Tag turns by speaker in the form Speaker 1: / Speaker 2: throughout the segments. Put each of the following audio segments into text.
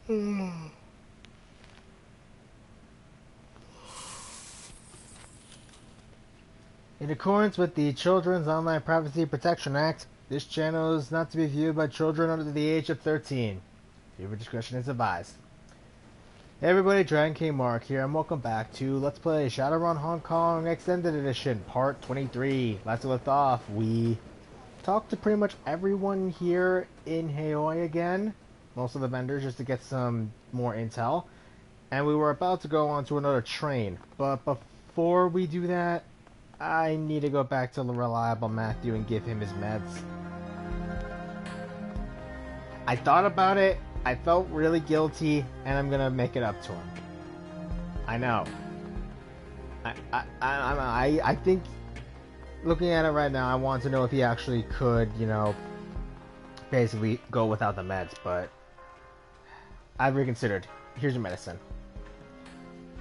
Speaker 1: In accordance with the Children's Online Privacy Protection Act, this channel is not to be viewed by children under the age of 13. Viewer discretion is advised. Hey everybody, Dragon King Mark here, and welcome back to Let's Play Shadowrun Hong Kong Extended Edition, Part 23. Last we left off, we talked to pretty much everyone here in Haoi again, most of the vendors, just to get some more intel, and we were about to go on to another train, but before we do that, I need to go back to the reliable Matthew and give him his meds. I thought about it, I felt really guilty, and I'm gonna make it up to him. I know. I think, looking at it right now, I want to know if he actually could, you know, basically go without the meds, but I've reconsidered. Here's your medicine.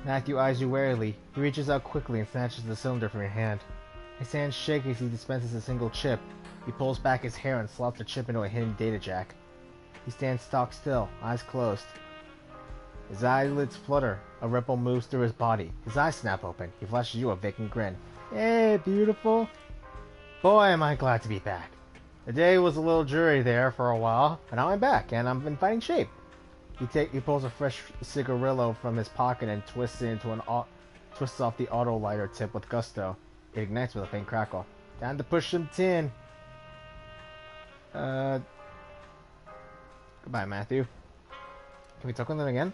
Speaker 1: Matthew eyes you warily. He reaches out quickly and snatches the cylinder from your hand. His hands shake as he dispenses a single chip. He pulls back his hair and slots the chip into a hidden data jack. He stands stock still, eyes closed. His eyelids flutter. A ripple moves through his body. His eyes snap open. He flashes you a vacant grin. Hey, beautiful. Boy, am I glad to be back. The day was a little dreary there for a while, but now I'm back, and I'm in fighting shape. He pulls a fresh cigarillo from his pocket and twists it into twists off the auto lighter tip with gusto. It ignites with a faint crackle. Time to push some tin. Goodbye, Matthew. Can we talk with him again?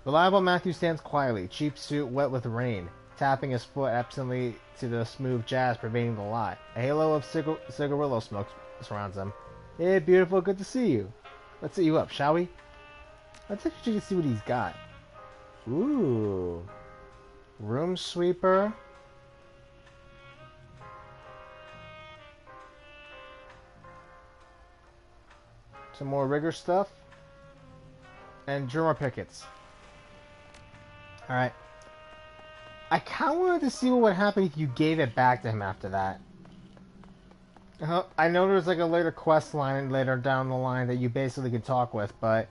Speaker 1: Reliable Matthew stands quietly, cheap suit wet with rain, tapping his foot absently to the smooth jazz pervading the lot. A halo of cigarillo smoke surrounds him. Hey, beautiful, good to see you. Let's set you up, shall we? Let's actually see what he's got. Ooh. Room sweeper. Some more rigger stuff. And drummer pickets. Alright. I kind of wanted to see what would happen if you gave it back to him after that. I know there's like a later quest line later down the line that you basically can talk with, but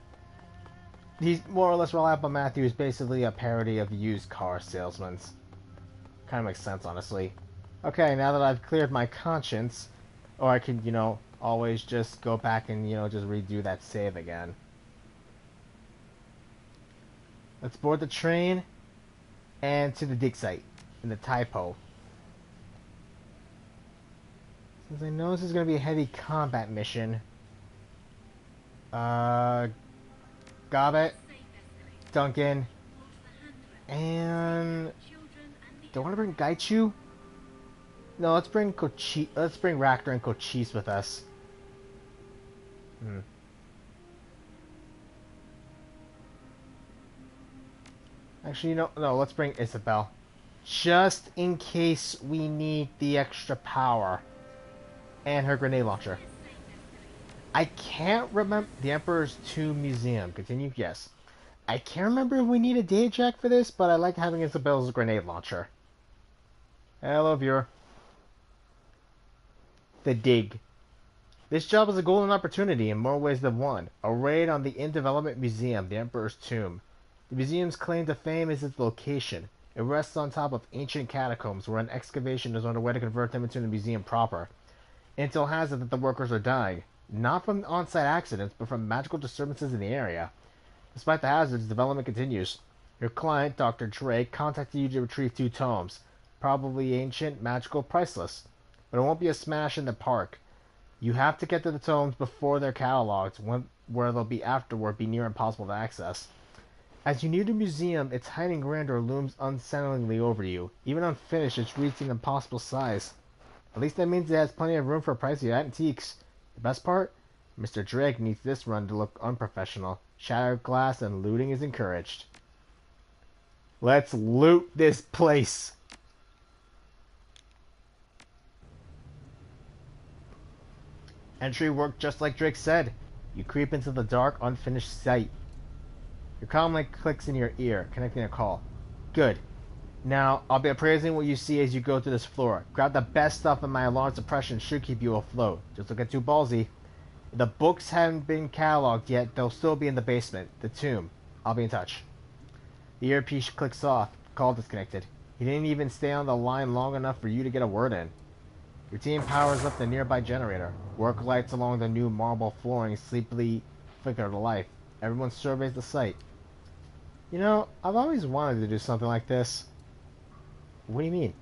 Speaker 1: he's more or less reliable. Matthew is basically a parody of used car salesmen. Kind of makes sense, honestly. Okay, now that I've cleared my conscience, or I can, you know, always just go back and, you know, just redo that save again. Let's board the train and to the dig site in the typo. Since I know this is going to be a heavy combat mission, Gobbet, Duncan, and do I want to bring Gaichu? No, let's bring Ractor and Cochise with us. Actually, no, let's bring Isabel. Just in case we need the extra power. And her grenade launcher. I can't remember the Emperor's Tomb Museum. Continue? Yes. I can't remember if we need a data jack for this, but I like having Isabel's grenade launcher. Hello, viewer. The dig. This job is a golden opportunity in more ways than one. A raid on the in-development museum, the Emperor's Tomb. The museum's claim to fame is its location. It rests on top of ancient catacombs where an excavation is underway to convert them into the museum proper. Intel has it that the workers are dying, not from on-site accidents, but from magical disturbances in the area. Despite the hazards, development continues. Your client, Dr. Drake, contacted you to retrieve 2 tomes. Probably ancient, magical, priceless. But it won't be a smash in the park. You have to get to the tomes before they're cataloged, where they'll be afterward be near impossible to access. As you near the museum, its hiding grandeur looms unsettlingly over you. Even unfinished, it's reached an impossible size. At least that means it has plenty of room for pricey antiques. The best part? Mr. Drake needs this run to look unprofessional. Shattered glass and looting is encouraged. Let's loot this place! Entry worked just like Drake said. You creep into the dark, unfinished site. Your comm link clicks in your ear, connecting a call. Good. Now, I'll be appraising what you see as you go through this floor. Grab the best stuff and my alarm suppression should keep you afloat. Just don't get too ballsy. If the books haven't been cataloged yet, they'll still be in the basement, the tomb. I'll be in touch. The earpiece clicks off. Call disconnected. He didn't even stay on the line long enough for you to get a word in. Your team powers up the nearby generator. Work lights along the new marble flooring sleepily flicker to life. Everyone surveys the site. You know, I've always wanted to do something like this. What do you mean?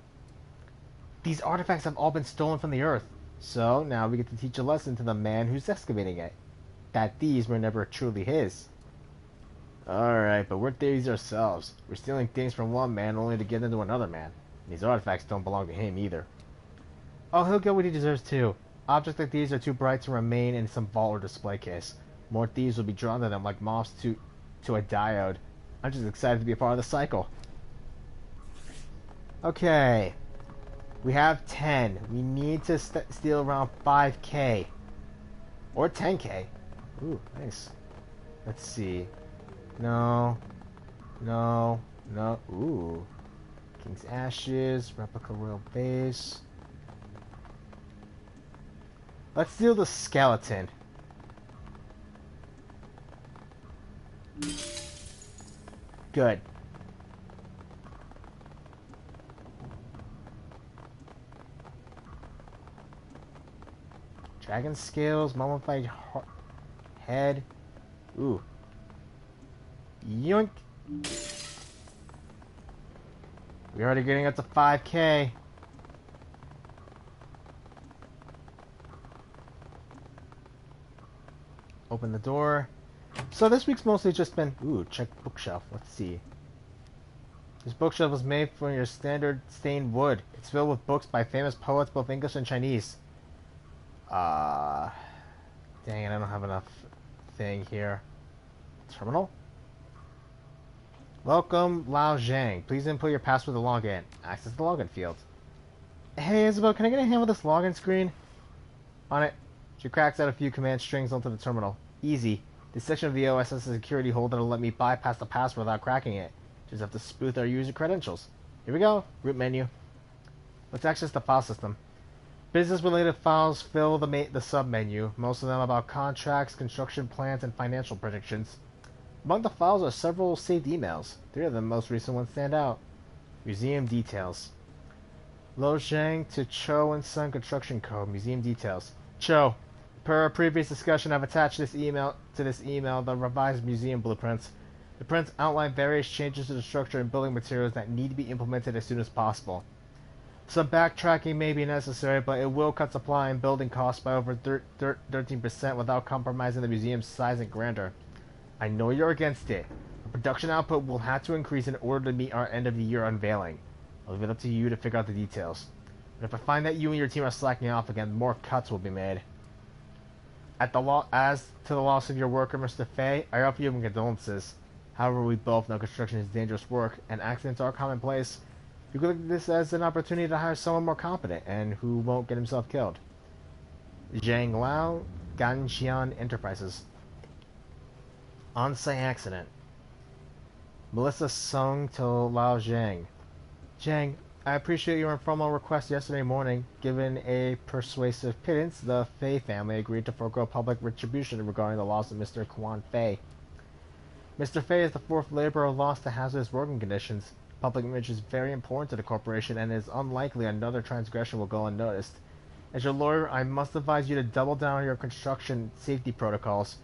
Speaker 1: These artifacts have all been stolen from the Earth. So, now we get to teach a lesson to the man who's excavating it. That these were never truly his. Alright, but we're thieves ourselves. We're stealing things from one man only to give them to another man. And these artifacts don't belong to him either. Oh, he'll get what he deserves too. Objects like these are too bright to remain in some vault or display case. More thieves will be drawn to them like moths to a diode. I'm just excited to be a part of the cycle. Okay. We have 10. We need to steal around 5k. Or 10k. Ooh, nice. Let's see. No. No. No. Ooh. King's Ashes. Replica Royal Base. Let's steal the skeleton. Good. Dragon scales, mummified head. Ooh. Yoink. We're already getting up to 5k. Open the door. So this week's mostly just been... Ooh, check bookshelf. Let's see. This bookshelf was made from your standard stained wood. It's filled with books by famous poets, both English and Chinese. Dang it, I don't have enough thing here. Terminal? Welcome, Lao Zhang. Please input your password to log in. Access the login field. Hey, Isabel, can I get a hand with this login screen? On it. She cracks out a few command strings onto the terminal. Easy. This section of the OS has a security hold that'll let me bypass the password without cracking it. Just have to spoof our user credentials. Here we go. Root menu. Let's access the file system. Business-related files fill the sub-menu, most of them about contracts, construction plans, and financial predictions. Among the files are several saved emails. 3 of the most recent ones stand out. Museum details. Lo Zhang to Cho and Son Construction Code. Museum details. Cho, per our previous discussion, I've attached this email the revised museum blueprints. The prints outline various changes to the structure and building materials that need to be implemented as soon as possible. Some backtracking may be necessary, but it will cut supply and building costs by over 13% without compromising the museum's size and grandeur. I know you're against it. The production output will have to increase in order to meet our end-of-the-year unveiling. I'll leave it up to you to figure out the details. But if I find that you and your team are slacking off again, more cuts will be made. As to the loss of your worker, Mr. Fei, I offer you my condolences. However, we both know construction is dangerous work, and accidents are commonplace. You could look at this as an opportunity to hire someone more competent, and who won't get himself killed. Zhang Lao, Ganxian Enterprises. On-site accident. Melissa Sung to Lao Zhang. Zhang, I appreciate your informal request yesterday morning. Given a persuasive pittance, the Fei family agreed to forego public retribution regarding the loss of Mr. Quan Fei. Mr. Fei is the 4th laborer lost to hazardous working conditions. Public image is very important to the corporation, and it is unlikely another transgression will go unnoticed. As your lawyer, I must advise you to double down on your construction safety protocols,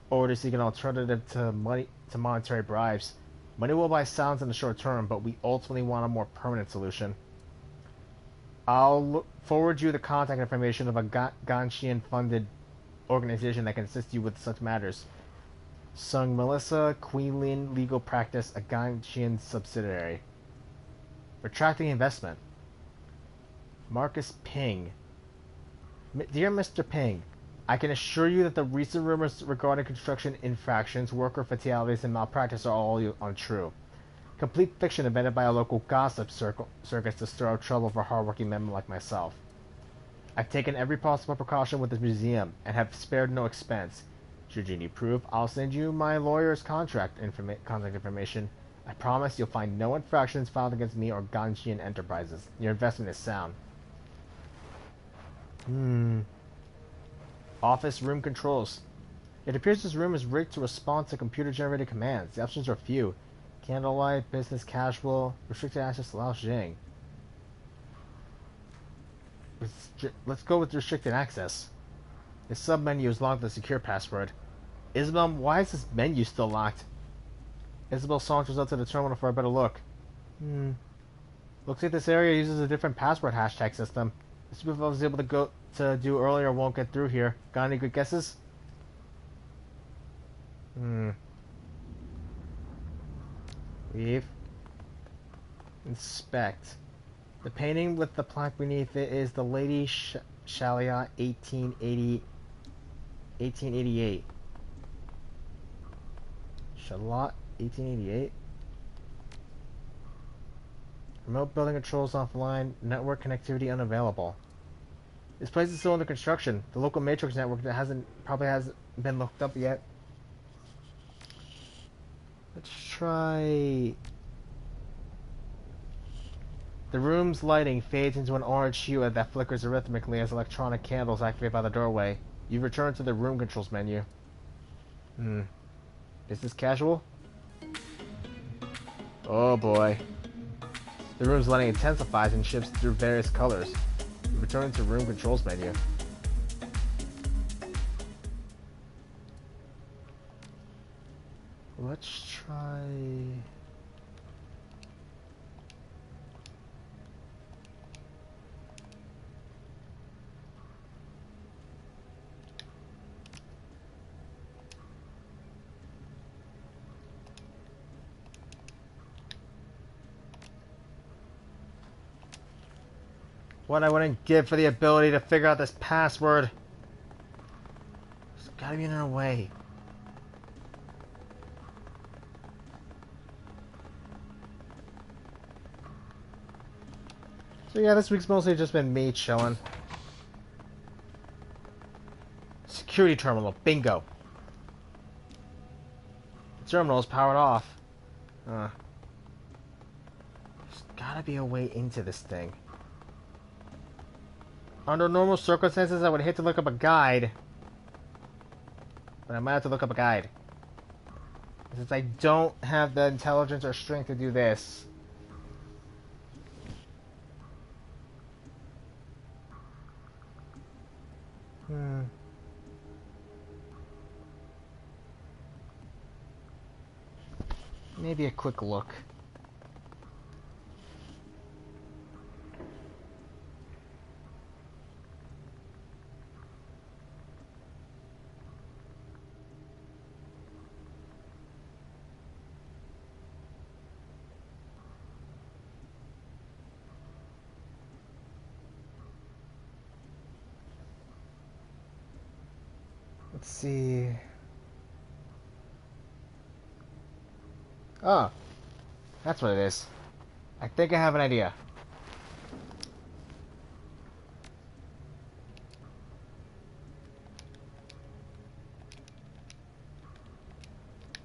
Speaker 1: or to seek an alternative to monetary bribes. Money will buy silence in the short term, but we ultimately want a more permanent solution. I'll forward you the contact information of a Ganxian-funded organization that can assist you with such matters. Sung Melissa, Queenlin Legal Practice, a Ganxian subsidiary. Retracting investment. Marcus Ping. Dear Mr. Ping, I can assure you that the recent rumors regarding construction infractions, worker fatalities, and malpractice are all untrue. Complete fiction invented by a local gossip circus to stir up trouble for hardworking men like myself. I've taken every possible precaution with this museum, and have spared no expense. Should you need proof, I'll send you my lawyer's contact information, I promise you'll find no infractions filed against me or Ganjian Enterprises. Your investment is sound. Office room controls. It appears this room is rigged to respond to computer-generated commands. The options are few. Candlelight, business casual, restricted access allows Jing. Let's go with restricted access. The sub-menu is locked with a secure password. Isabel, why is this menu still locked? Isabel saunters up to the terminal for a better look. Looks like this area uses a different password hashtag system. The spoof I was able to do earlier won't get through here. Got any good guesses? Leave. Inspect. The painting with the plaque beneath it is the Lady Shalia 1888. Charlotte 1888. Remote building controls offline. Network connectivity unavailable. This place is still under construction. The local matrix network that probably hasn't been looked up yet. Let's try. The room's lighting fades into an orange hue that flickers arrhythmically as electronic candles activate by the doorway. You return to the room controls menu. Business casual? Oh boy. The room's lighting intensifies and shifts through various colors. You return to room controls menu. Let's try. What I wouldn't give for the ability to figure out this password. There's gotta be another way. So yeah, this week's mostly just been me chilling. Security terminal, bingo. The terminal is powered off. There's gotta be a way into this thing. Under normal circumstances, I would hate to look up a guide. But I might have to look up a guide. Since I don't have the intelligence or strength to do this. Maybe a quick look. Let's see. Oh, that's what it is. I think I have an idea.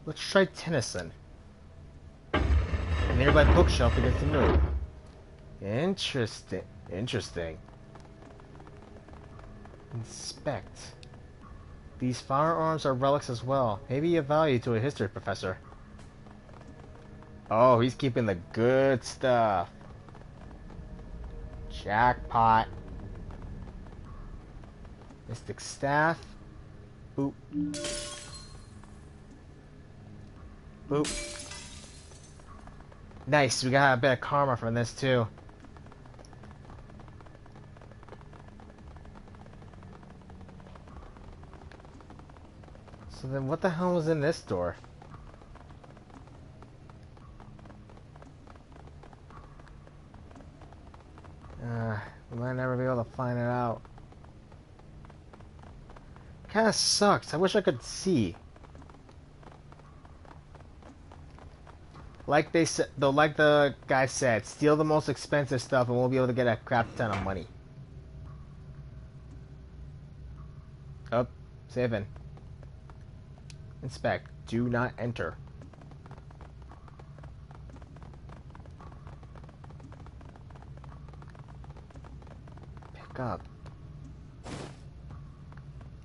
Speaker 1: Let's try Tennyson. A nearby bookshelf begins to move. Interesting. Interesting. Inspect. These firearms are relics as well. Maybe of value to a history professor. Oh, he's keeping the good stuff. Jackpot. Mystic staff. Boop. Boop. Nice, we got a bit of karma from this too. So then what the hell was in this door? We might never be able to find it out. Kinda sucks. I wish I could see. Like they said, though, like the guy said, steal the most expensive stuff and we'll be able to get a crap ton of money. Oh, saving. Inspect. Do not enter. fuck up.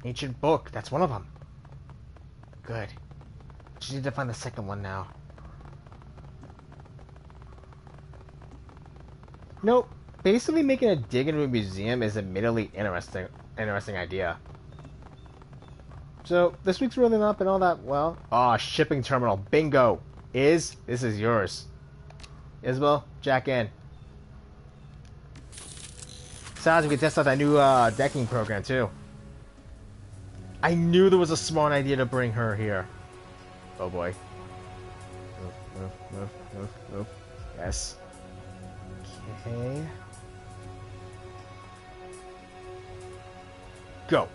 Speaker 1: Ancient book. That's one of them. Good. Just need to find the second one now. Nope. Basically making a dig into a museum is admittedly interesting idea. So, this week's really not been all that well. Aw, shipping terminal. Bingo. This is yours. Isabel, jack in. Besides, we can test out that new decking program, too. I knew there was a smart idea to bring her here. Oh, boy. Move. Yes. Okay. Go.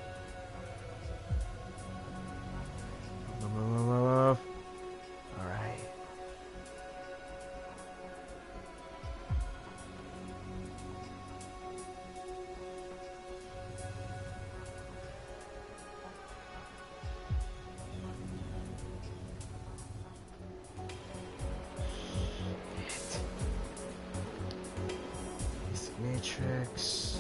Speaker 1: Move. Alright. Matrix.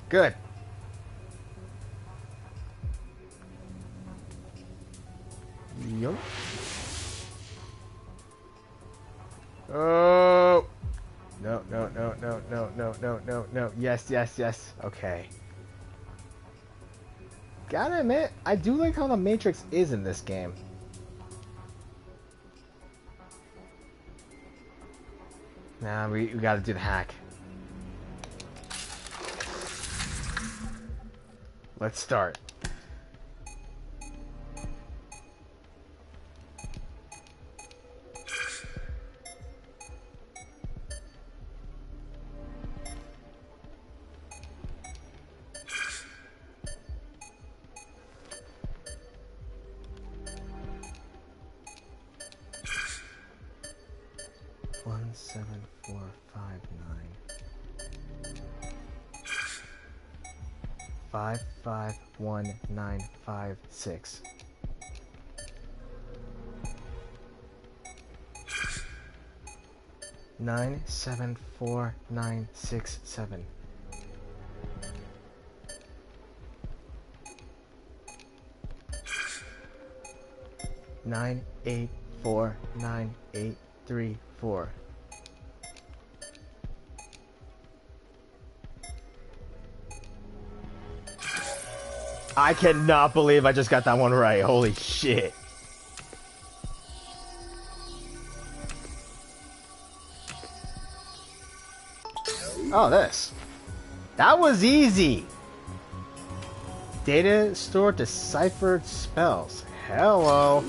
Speaker 1: Good. Yup. Oh. No. Yes. Okay. Gotta admit, I do like how the Matrix is in this game. Nah, we gotta do the hack. Let's start. One, 7, 4, 5, 9. 5, 5, 1, 9, 5, 6. Nine, 7, 4, 9, 6, 7. Nine, 8, 4, 9, 8, 3, 4. I cannot believe I just got that one right. Holy shit. Oh, this. That was easy. Data stored deciphered spells. Hello.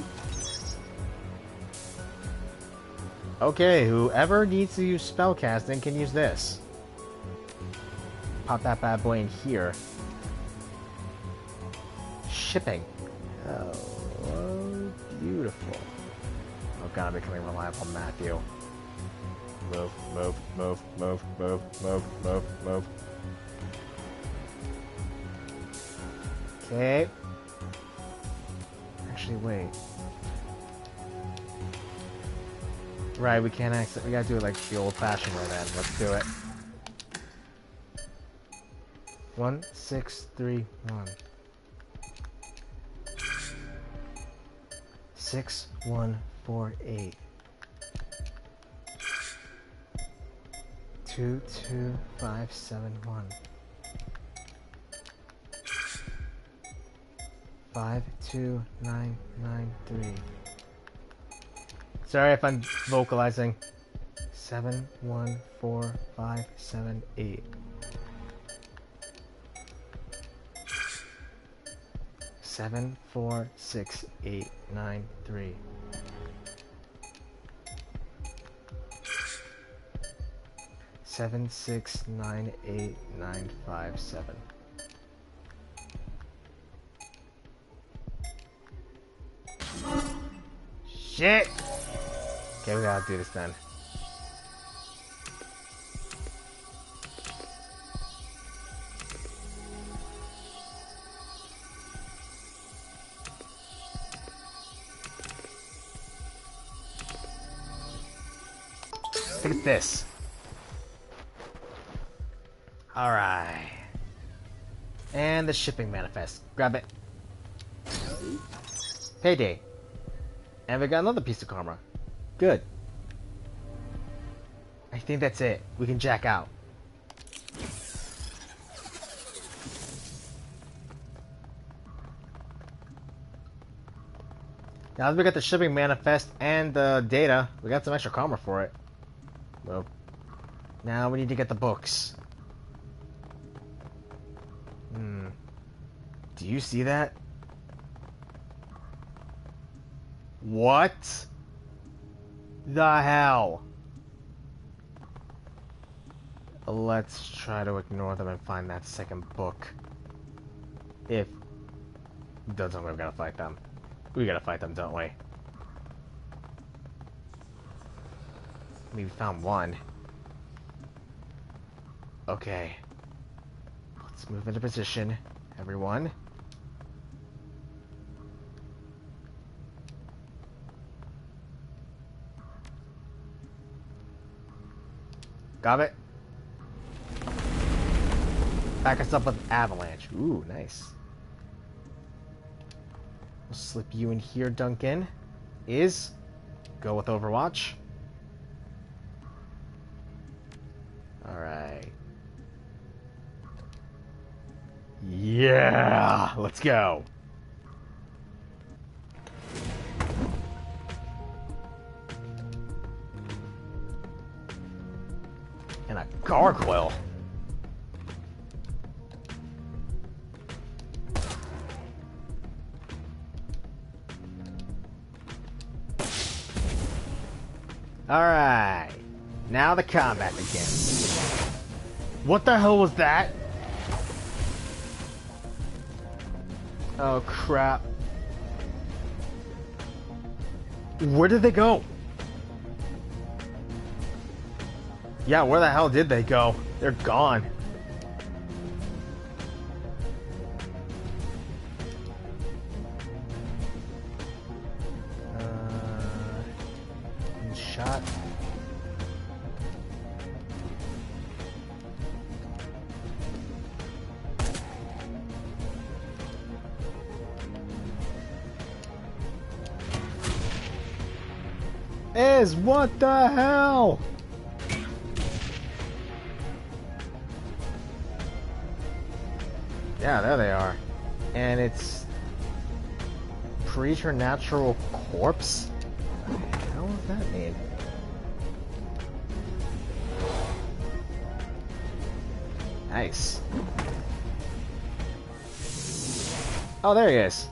Speaker 1: Okay, whoever needs to use spellcasting can use this. Pop that bad boy in here. Shipping. Oh, beautiful. Oh god, I'm becoming reliable, Matthew. Move. Okay. Actually, wait. Right, we can't exit. We gotta do it like the old-fashioned way then. Let's do it. 1, 6, 3, 1. 6, 1, 4, 8. 2, 2, 5, 7, 1. 5, 2, 9, 9, 3. Sorry if I'm vocalizing. 7, 1, 4, 5, 7, 8. 7, 4, 6, 8, 9, 3. 7, 6, 9, 8, 9, 5, 7. Shit! Okay, we gotta do this then. think it's this. Alright. And the shipping manifest. Grab it. Payday. And we got another piece of karma. Good. I think that's it. We can jack out. Now that we got the shipping manifest and the data, we got some extra karma for it. Well, now we need to get the books. Do you see that? What the hell? Let's try to ignore them and find that second book. If it doesn't, we've got to fight them. We gotta fight them, don't we? We found one. Okay. Let's move into position, everyone. Got it. Back us up with avalanche. Ooh, nice. We'll slip you in here, Duncan. Go with Overwatch. Alright. Yeah! Let's go! And a gargoyle. Alright. Now the combat begins. What the hell was that? Oh crap. Where did they go? Yeah, where the hell did they go? They're gone. Shot. What the hell? Yeah, there they are. And it's preternatural corpse? What the hell does that mean? Nice. Oh, there he is.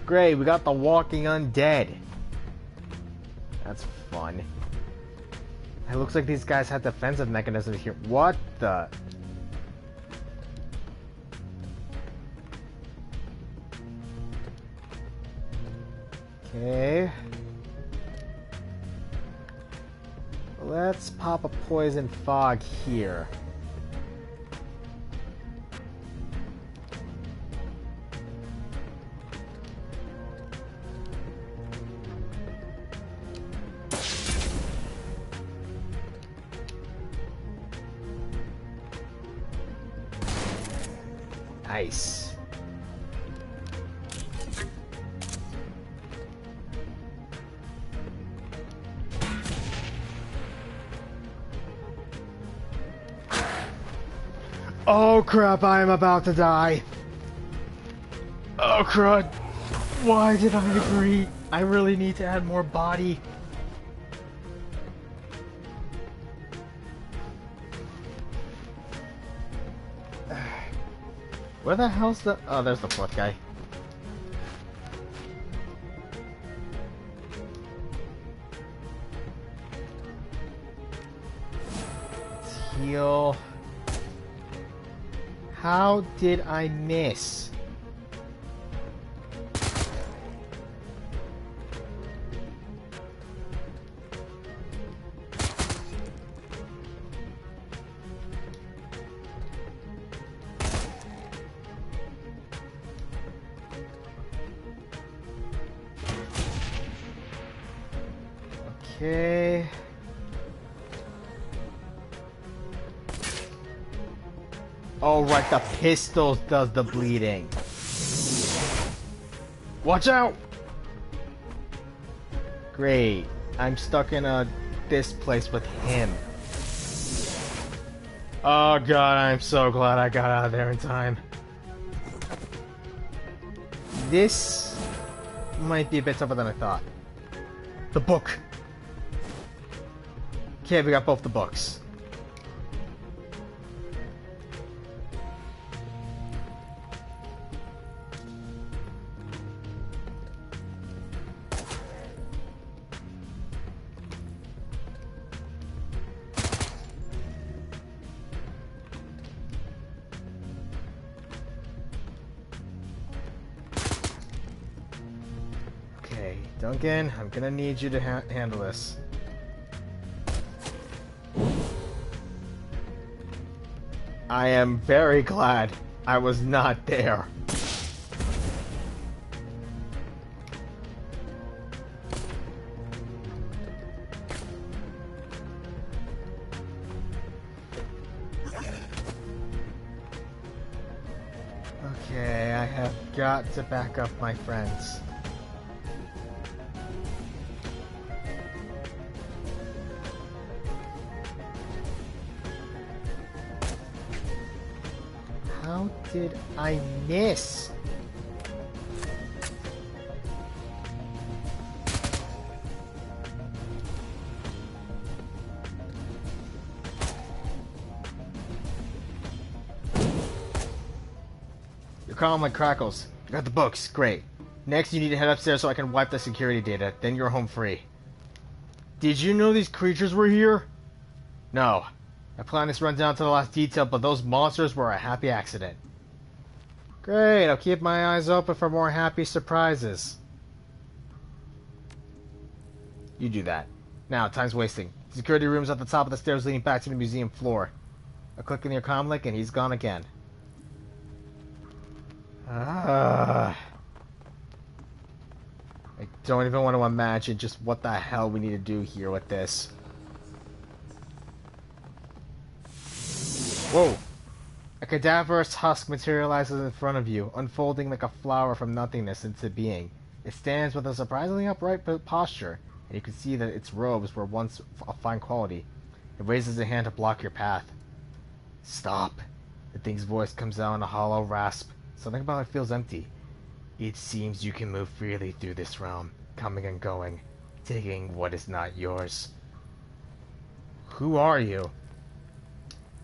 Speaker 1: Great, we got the walking undead. That's fun. It looks like these guys have defensive mechanisms here. What the? Okay. Let's pop a poison fog here. Nice. Oh crap, I am about to die. Oh crud. Why did I agree? I really need to add more body. Where the hell's the... Oh, there's the fourth guy. Let's heal. How did I miss? Okay. Oh, right, the pistol does the bleeding. Watch out! Great. I'm stuck in this place with him. Oh god, I'm so glad I got out of there in time. This might be a bit tougher than I thought. The book! Okay, we got both the books. Okay, Duncan, I'm gonna need you to handle this. I am very glad I was not there. Okay, I have got to back up my friends. How did I miss? You're calm like crackles. You got the books, great. Next you need to head upstairs so I can wipe the security data, then you're home free. Did you know these creatures were here? No. I planned this run down to the last detail, but those monsters were a happy accident. Great, I'll keep my eyes open for more happy surprises. You do that. Now, time's wasting. The security room's at the top of the stairs leading back to the museum floor. A click in your comlink and he's gone again. I don't even want to imagine just what the hell we need to do here with this. Whoa! A cadaverous husk materializes in front of you, unfolding like a flower from nothingness into being. It stands with a surprisingly upright posture, and you can see that its robes were once of fine quality. It raises a hand to block your path. Stop! The thing's voice comes out in a hollow rasp. Something about it feels empty. It seems you can move freely through this realm, coming and going, taking what is not yours. Who are you?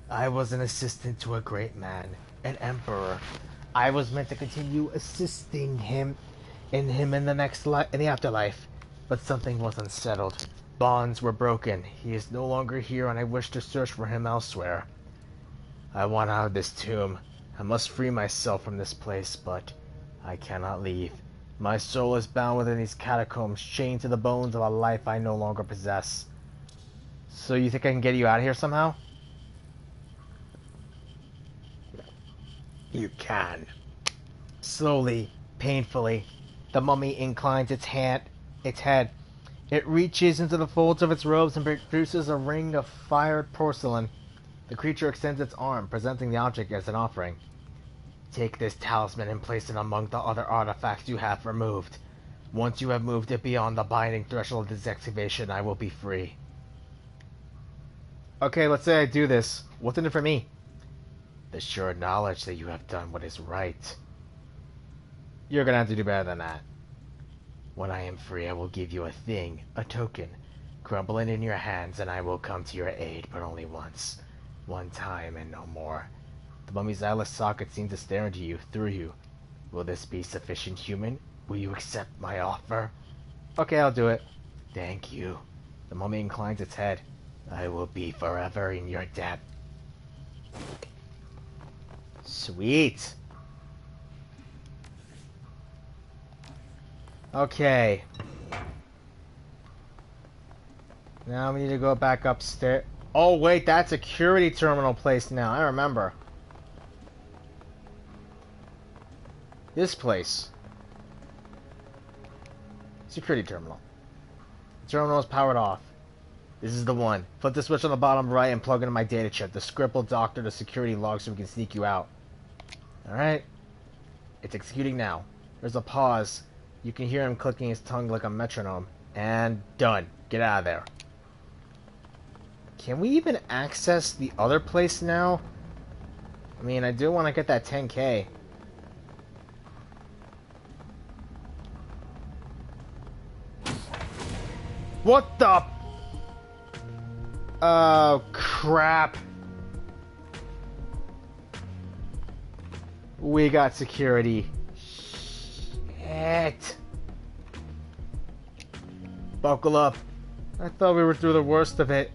Speaker 1: I was an assistant to a great man, an emperor. I was meant to continue assisting him in the next in the afterlife, but something was unsettled. Bonds were broken. He is no longer here, and I wish to search for him elsewhere. I want out of this tomb. I must free myself from this place, but I cannot leave. My soul is bound within these catacombs, chained to the bones of a life I no longer possess. So you think I can get you out of here somehow? You can. Slowly, painfully, the mummy inclines its head. It reaches into the folds of its robes and produces a ring of fired porcelain. The creature extends its arm, presenting the object as an offering. Take this talisman and place it among the other artifacts you have removed. Once you have moved it beyond the binding threshold of desactivation, I will be free. Okay, let's say I do this. What's in it for me? The sure knowledge that you have done what is right. You're gonna have to do better than that. When I am free, I will give you a thing, a token. Crumble it in your hands and I will come to your aid, but only once. One time and no more. The mummy's eyeless socket seems to stare into you, through you. Will this be sufficient, human? Will you accept my offer? Okay, I'll do it. Thank you. The mummy inclines its head. I will be forever in your debt. Sweet. Okay. Now we need to go back upstairs. Oh wait, that's a security terminal place now. I remember. This place. Security terminal. terminal is powered off. This is the one. Flip the switch on the bottom right and plug into my data chip. The script will doctor the security log so we can sneak you out. Alright. It's executing now. There's a pause. You can hear him clicking his tongue like a metronome. And done. Get out of there. Can we even access the other place now? I mean, I do want to get that 10K. What the... Oh, crap. We got security. Shit. Buckle up. I thought we were through the worst of it.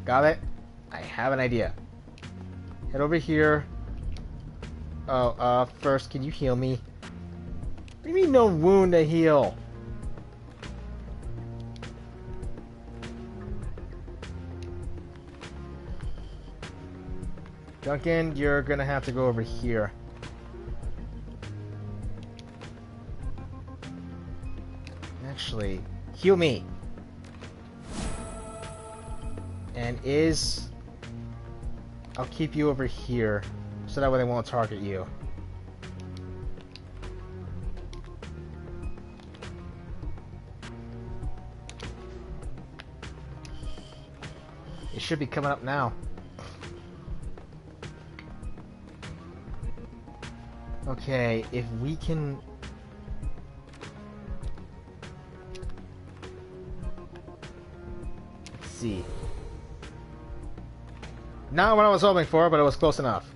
Speaker 1: Got it? I have an idea. Head over here. Oh, first, can you heal me? What do you mean no wound to heal? Duncan, you're gonna have to go over here. Actually, heal me. And I'll keep you over here, so that way they won't target you. It should be coming up now. Okay, if we can... Let's see. Not what I was hoping for, but it was close enough.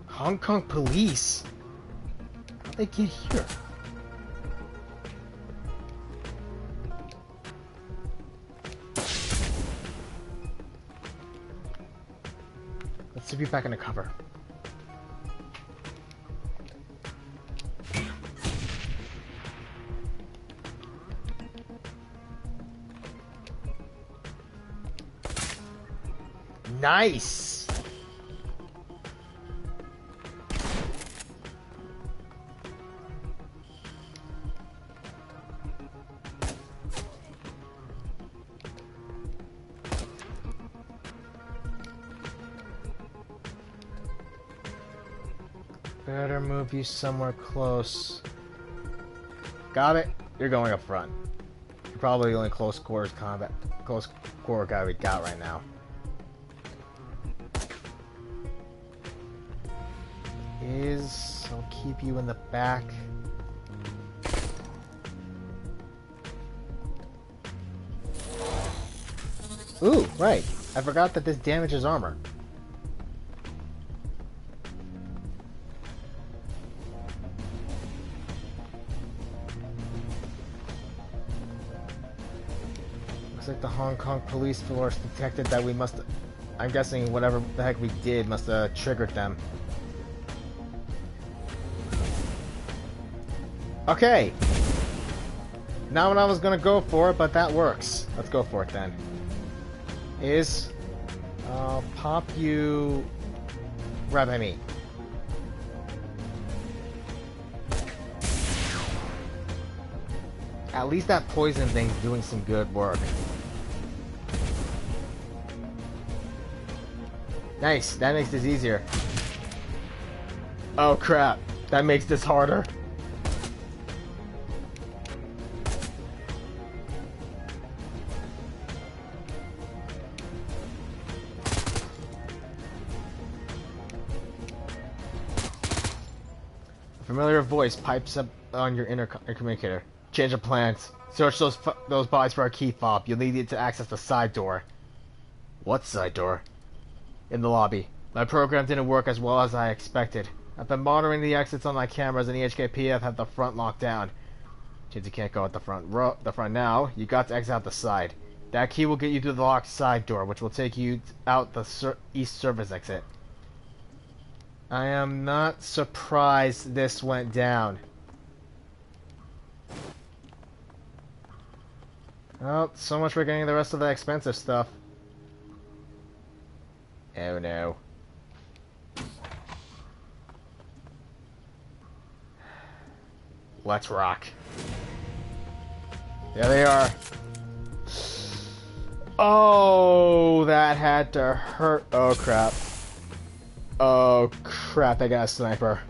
Speaker 1: Hong Kong police? How'd they get here? Let's see if we're back in the cover. Nice! Better move you somewhere close. Got it? You're going up front. You're probably the only close quarter guy we got right now. I'll keep you in the back. Ooh, right. I forgot that this damages armor. Looks like the Hong Kong police force detected that we must... I'm guessing whatever the heck we did must have triggered them. Okay. Not what I was gonna go for, but that works. Let's go for it then. I'll pop you right by me. At least that poison thing's doing some good work. Nice, that makes this easier. Oh crap, that makes this harder. A familiar voice pipes up on your communicator. Change of plans. Search those bodies for our key fob. You'll need it to access the side door. What side door? In the lobby. My program didn't work as well as I expected. I've been monitoring the exits on my cameras and the HKPF have the front locked down. Since you can't go at the front now, you got to exit out the side. That key will get you to the locked side door, which will take you out the east service exit. I am not surprised this went down. Well, so much for getting the rest of the expensive stuff. Oh no. Let's rock. There they are. Oh, that had to hurt. Oh, crap. Oh, crap, I got a sniper.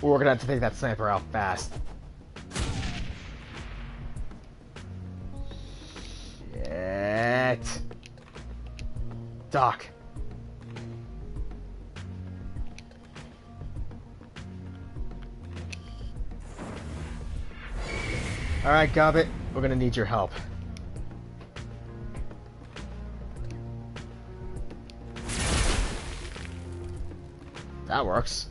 Speaker 1: We're gonna have to take that sniper out fast. Shit. Doc. Alright, Gobbit, we're gonna need your help. That works.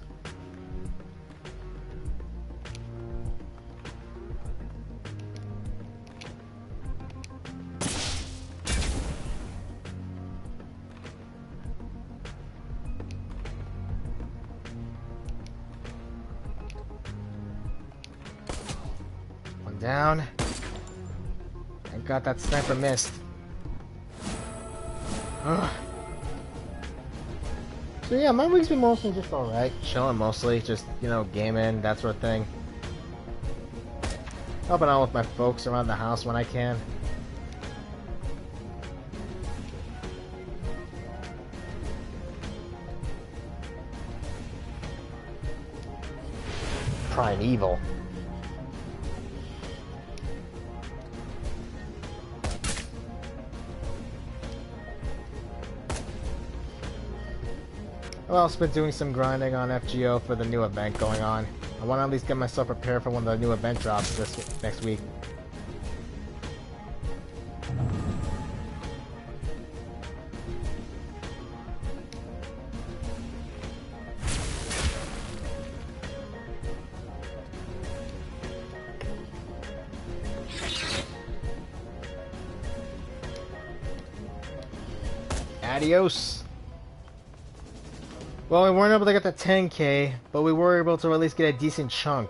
Speaker 1: One down. Thank God that sniper missed. Ugh. So yeah, my week's been mostly just alright. Chilling mostly, just, you know, gaming, that sort of thing. Helping out with my folks around the house when I can. Primeval. I've also been doing some grinding on FGO for the new event going on. I want to at least get myself prepared for when the new event drops next week. Adios! Well, we weren't able to get the 10k, but we were able to at least get a decent chunk.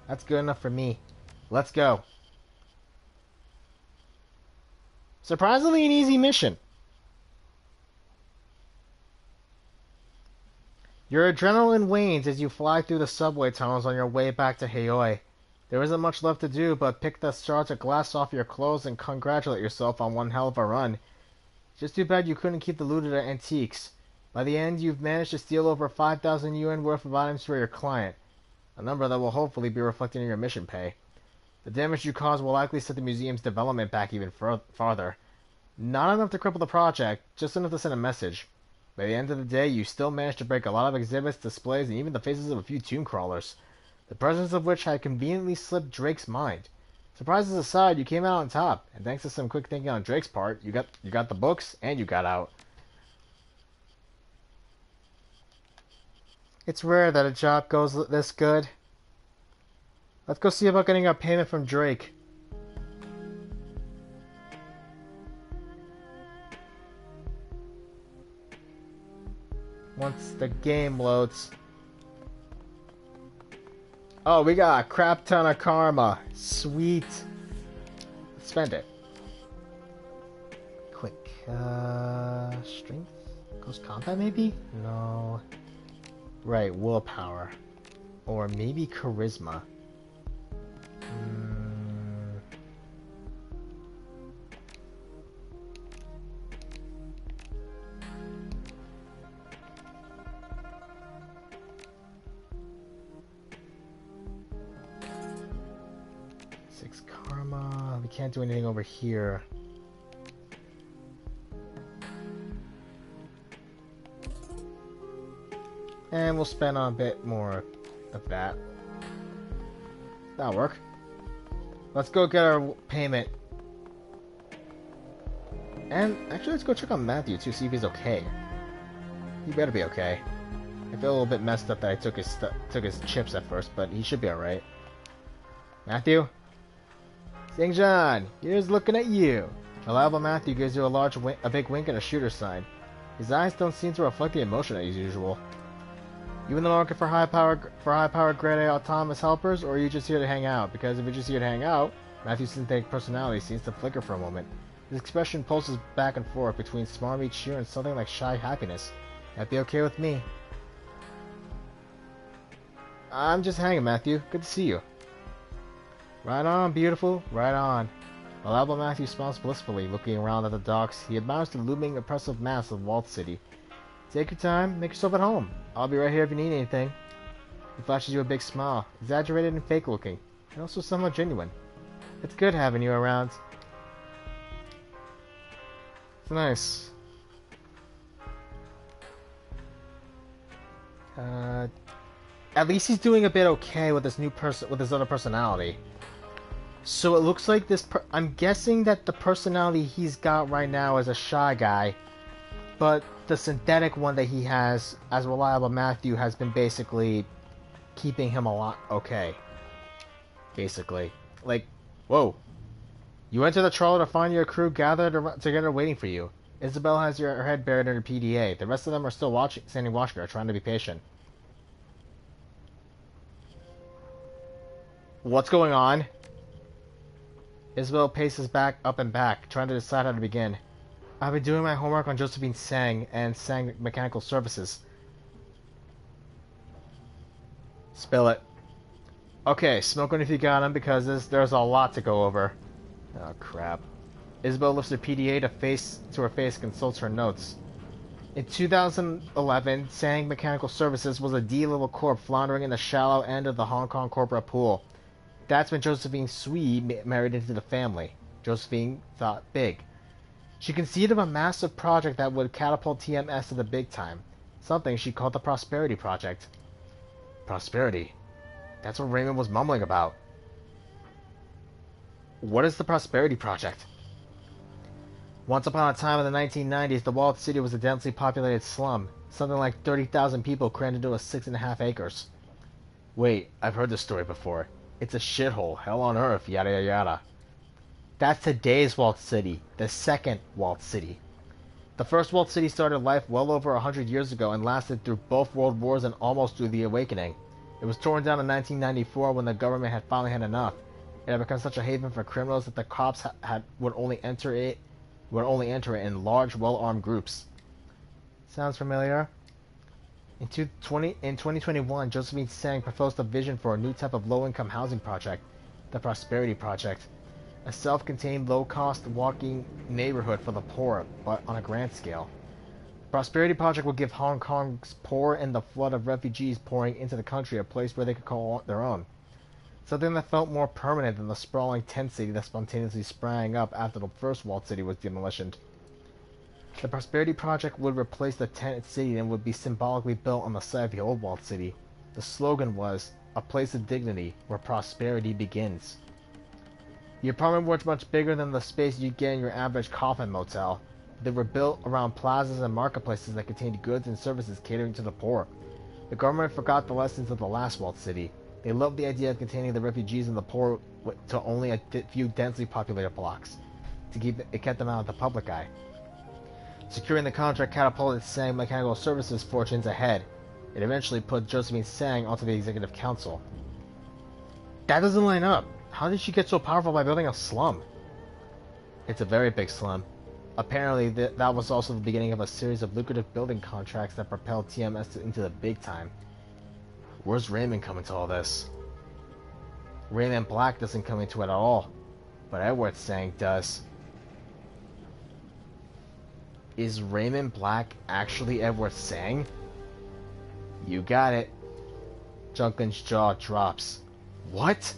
Speaker 1: That's good enough for me. Let's go. Surprisingly an easy mission. Your adrenaline wanes as you fly through the subway tunnels on your way back to Heioi. There isn't much left to do but pick the shards of glass off your clothes and congratulate yourself on one hell of a run. Just too bad you couldn't keep the looted antiques. By the end, you've managed to steal over 5,000 yuan worth of items for your client, a number that will hopefully be reflected in your mission pay. The damage you caused will likely set the museum's development back even farther. Not enough to cripple the project, just enough to send a message. By the end of the day, you still managed to break a lot of exhibits, displays, and even the faces of a few tomb crawlers, the presence of which had conveniently slipped Drake's mind. Surprises aside, you came out on top, and thanks to some quick thinking on Drake's part, you got the books, and you got out. It's rare that a job goes this good. Let's go see about getting our payment from Drake. Once the game loads. Oh, we got a crap ton of karma. Sweet. Let's spend it. Quick. Strength? Ghost combat maybe? No. Right, willpower. Or maybe charisma. Six karma. We can't do anything over here. And we'll spend on a bit more of that. That'll work. Let's go get our payment. And actually, let's go check on Matthew too, see if he's okay. He better be okay. I feel a little bit messed up that I took his chips at first, but he should be alright. Matthew? Singjan, here's looking at you. Reliable Matthew gives you a big wink and a shooter sign. His eyes don't seem to reflect the emotion as usual. You in the market for high-powered grade A autonomous helpers, or are you just here to hang out? Because if you're just here to hang out, Matthew's synthetic personality seems to flicker for a moment. His expression pulses back and forth between smarmy cheer and something like shy happiness. That'd be okay with me. I'm just hanging, Matthew. Good to see you. Right on, beautiful, right on. Reliable Matthew smiles blissfully, looking around at the docks. He admires the looming, oppressive mass of Walt City. Take your time, make yourself at home. I'll be right here if you need anything. He flashes you a big smile, exaggerated and fake looking, and also somewhat genuine. It's good having you around. It's nice. At least he's doing a bit okay with this with his other personality. So it looks like I'm guessing that the personality he's got right now is a shy guy, but the synthetic one that he has as Reliable Matthew has been basically keeping him a lot okay. Basically. Like, whoa. You enter the trawler to find your crew gathered together waiting for you. Isabel has her head buried under PDA. The rest of them are still standing watching her, trying to be patient. What's going on? Isabel paces up and back, trying to decide how to begin. I've been doing my homework on Josephine Sang and Sang Mechanical Services. Spill it. Okay, smoke one if you got him, because there's a lot to go over. Oh, crap. Isabel lifts her PDA to her face and consults her notes. In 2011, Sang Mechanical Services was a D-level corp floundering in the shallow end of the Hong Kong corporate pool. That's when Josephine Sui married into the family. Josephine thought big. She conceived of a massive project that would catapult TMS to the big time. Something she called the Prosperity Project. Prosperity? That's what Raymond was mumbling about. What is the Prosperity Project? Once upon a time in the 1990s, the walled city was a densely populated slum. Something like 30,000 people crammed into 6.5 acres. Wait, I've heard this story before. It's a shithole, hell on earth, yada yada yada. That's today's walled city, the second walled city. The first walled city started life well over 100 years ago and lasted through both world wars and almost through the Awakening. It was torn down in 1994 when the government had finally had enough. It had become such a haven for criminals that the cops would only enter it in large, well-armed groups. Sounds familiar? In 2021, Josephine Sang proposed a vision for a new type of low-income housing project, the Prosperity Project. A self-contained, low-cost walking neighborhood for the poor, but on a grand scale. The Prosperity Project would give Hong Kong's poor and the flood of refugees pouring into the country a place where they could call their own. Something that felt more permanent than the sprawling tent city that spontaneously sprang up after the first walled city was demolished. The Prosperity Project would replace the tent city and would be symbolically built on the site of the old walled city. The slogan was, "A place of dignity where prosperity begins." The apartment was much bigger than the space you'd get in your average coffin motel. They were built around plazas and marketplaces that contained goods and services catering to the poor. The government forgot the lessons of the last walled city. They loved the idea of containing the refugees and the poor to only a few densely populated blocks. It kept them out of the public eye. Securing the contract catapulted Sang Mechanical Services fortunes ahead. It eventually put Josephine Sang onto the executive council. That doesn't line up. How did she get so powerful by building a slum? It's a very big slum. Apparently, that was also the beginning of a series of lucrative building contracts that propelled TMS into the big time. Where's Raymond come into all this? Raymond Black doesn't come into it at all, but Edward Sang does. Is Raymond Black actually Edward Sang? You got it. Junkin's jaw drops. What?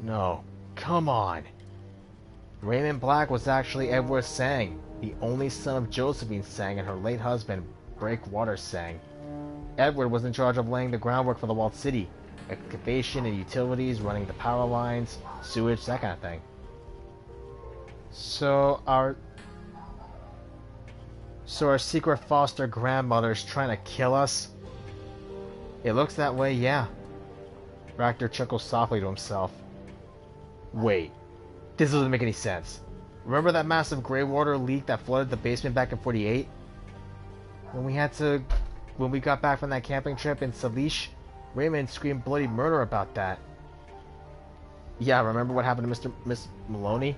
Speaker 1: No, come on. Raymond Black was actually Edward Sang, the only son of Josephine Sang and her late husband, Breakwater Sang. Edward was in charge of laying the groundwork for the walled city, excavation and utilities, running the power lines, sewage, that kind of thing. So our secret foster grandmother's trying to kill us? It looks that way, yeah. Ractor chuckles softly to himself. Wait, this doesn't make any sense. Remember that massive gray water leak that flooded the basement back in 48? When we got back from that camping trip in Salish, Raymond screamed bloody murder about that. Yeah, remember what happened to Miss Maloney?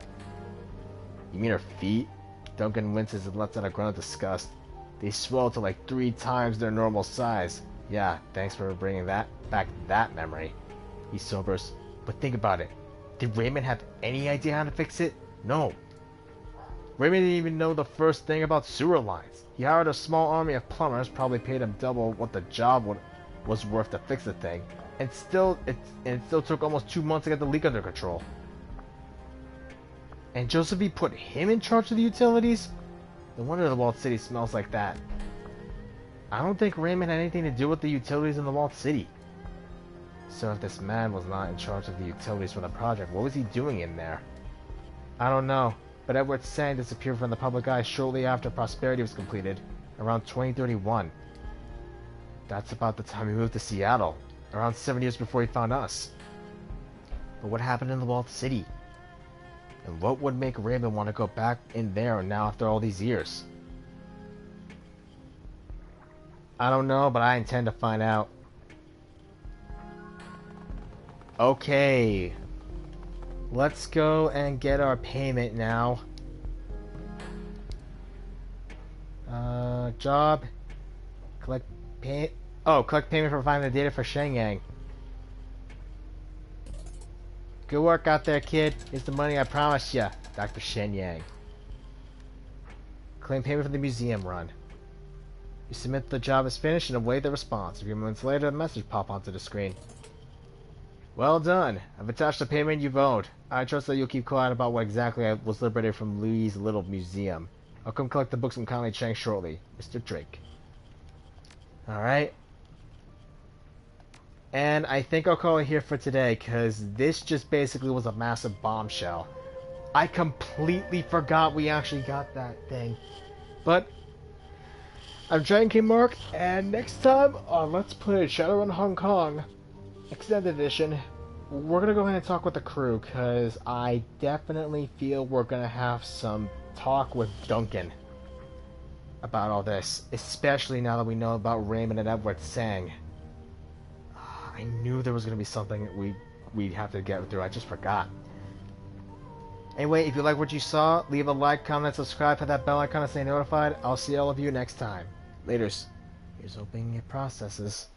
Speaker 1: You mean her feet? Duncan winces and lets out a grunt of disgust. They swelled to like 3 times their normal size. Yeah, thanks for bringing that back that memory. He sobers. But think about it. Did Raymond have any idea how to fix it? No. Raymond didn't even know the first thing about sewer lines. He hired a small army of plumbers, probably paid him double what the job was worth to fix the thing, and it still took almost 2 months to get the leak under control. And Josephine put him in charge of the utilities? No wonder the walled city smells like that. I don't think Raymond had anything to do with the utilities in the walled city. So if this man was not in charge of the utilities for the project, what was he doing in there? I don't know, but Edward Sang disappeared from the public eye shortly after Prosperity was completed, around 2031. That's about the time he moved to Seattle, around 7 years before he found us. But what happened in the walled city? And what would make Raymond want to go back in there now after all these years? I don't know, but I intend to find out. Okay. Let's go and get our payment now. Job. Collect pay. Oh, collect payment for finding the data for Shenyang. Good work out there, kid. Here's the money I promised you, Dr. Shenyang. Claim payment for the museum run. You submit the job is finished and await the response. A few moments later, a message pops onto the screen. Well done. I've attached the payment you've owed. I trust that you'll keep quiet about what exactly I was liberated from Louis' little museum. I'll come collect the books from Conley Chang shortly. Mr. Drake. Alright. And I think I'll call it here for today, because this just basically was a massive bombshell. I completely forgot we actually got that thing. But I'm Dragon King Mark, and next time on Let's Play Shadowrun Hong Kong Extended Edition, we're going to go ahead and talk with the crew, because I definitely feel we're going to have some talk with Duncan about all this, especially now that we know about Raymond and Edward Sang. I knew there was going to be something we'd have to get through. I just forgot. Anyway, if you like what you saw, leave a like, comment, subscribe, hit that bell icon to stay notified. I'll see all of you next time. Laters. Here's hoping it processes.